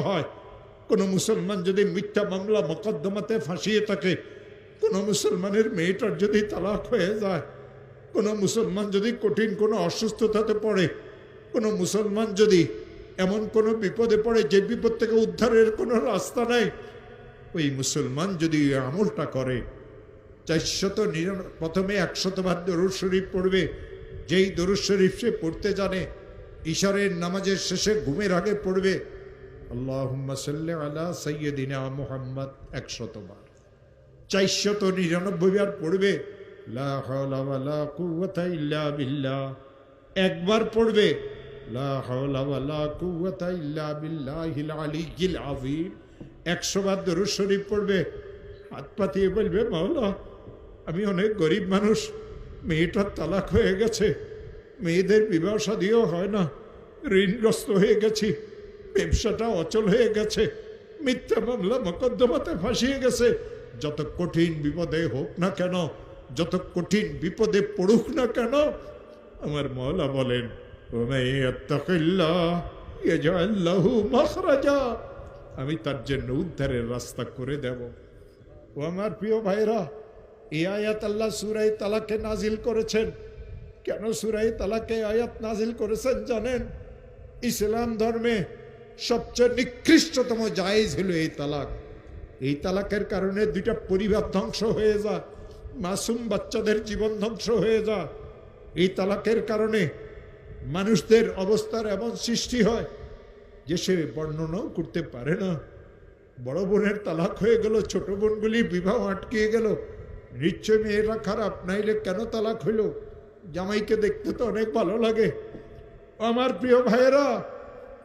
হয়, কোন মুসলমান যদি মিথ্যা মামলা মোকদ্দমাতে ফাঁসিয়ে থাকে, কোন মুসলমানের মেয়েটার যদি তালাক হয়ে যায়, কোন মুসলমান যদি কঠিন কোনো অসুস্থতাতে পড়ে, কোন মুসলমান যদি এমন কোনো বিপদে পড়ে যে বিপদ থেকে উদ্ধারের কোনো রাস্তা নাই, ওই মুসলমান যদি আমলটা করে 499 প্রথমে 100 বার দরুদ শরীফ পড়বে। যেই দরুদ শরীফ সে পড়তে জানে, ইশারের নামাজের শেষে ঘুমের আগে পড়বে আল্লাহুম্মা সাল্লি আলা সাইয়্যিদিনা মুহাম্মদ 100 বার। 499 বার পড়বে লা হাওলা ওয়ালা কুওয়াতা ইল্লা বিল্লাহ। একবার পড়বে লা হাওলা ওয়ালা কুওয়াতা ইল্লা বিল্লাহিল আলিয়্যিল আযীম। 100 বার দরুদ শরীফ পড়বে, হাত পাতিয়ে বলবে মাওলা আমি অনেক গরিব মানুষ, মেয়েটার তালাক হয়ে গেছে, মেয়েদের বিবাহ শাদীও হয় না, ঋণগ্রস্ত হয়ে গেছি, ব্যবসাটা অচল হয়ে গেছে, মিথ্যা মামলা মোকদ্দমাতে ফাঁসিয়ে গেছে। যত কঠিন বিপদে হোক না কেন, যত কঠিন বিপদে পড়ুক না কেন, আমার মাওলা বলেন আমি তার জন্য উদ্ধারের রাস্তা করে দেব। ও আমার প্রিয় ভাইরা, এই আয়াত আল্লাহ সূরা তালাকে নাজিল করেছেন। কেন সূরা তালাকে আয়াত নাজিল করেছেন জানেন? ইসলাম ধর্মে সবচেয়ে নিকৃষ্টতম জায়েজ হলো এই তালাক। এই তালাকের কারণে 2টা পরিবার ধ্বংস হয়ে যায়, মাসুম বাচ্চাদের জীবন ধ্বংস হয়ে যায়। এই তালাকের কারণে মানুষদের অবস্থার এমন সৃষ্টি হয় যে সে বর্ণনাও করতে পারে না। বড় বোনের তালাক হয়ে গেল, ছোট বোনগুলি বিবাহ আটকে গেল, নিশ্চয় মেয়েরা খারাপ, নাইলে কেন তালাক হইল? জামাইকে দেখতে তো অনেক ভালো লাগে। আমার প্রিয় ভাইয়েরা,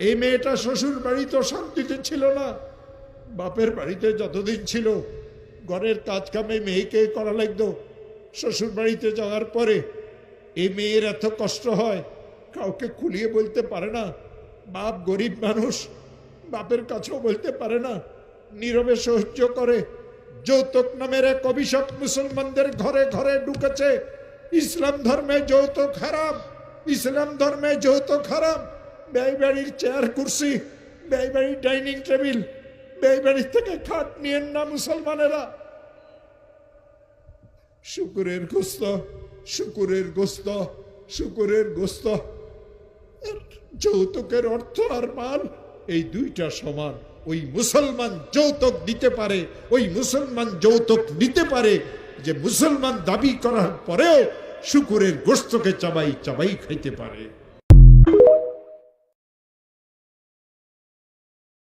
এই মেয়েটা শ্বশুর বাড়িতে শান্তিতে ছিল না, বাপের বাড়িতে যতদিন ছিল ঘরের কাজ কামে মেয়েকে করা লাগতো। শ্বশুর বাড়িতে যাওয়ার পরে এই মেয়ের এত কষ্ট হয়, কাউকে খুলিয়ে বলতে পারে না। বাপ গরিব মানুষ, বাপের কাছেও বলতে পারে না, নীরবে সহ্য করে। যৌতুক নামের এক অভিশাপ মুসলমানদের ঘরে ঘরে ঢুকেছে। ইসলাম ধর্মে যৌতুক হারাম, ইসলাম ধর্মে যৌতুক হারাম। ব্যয় বাড়ির চেয়ার কুর্সি, ব্যয় বাড়ির ডাইনিং টেবিল, ব্যয় বাড়ির থেকে খাট নিয়েন না মুসলমানেরা। শুকুরের গোস্ত, শুকুরের গোস্ত, শুকুরের গোস্ত। যৌতুকের অর্থ আর মাল এই 2টা সমান। ওই মুসলমান যৌতুক দিতে পারে, ওই মুসলমান যৌতুক নিতে পারে যে মুসলমান দাবি করার পরেও শুকুরের গোস্তকে চাবাই চাবাই খাইতে পারে।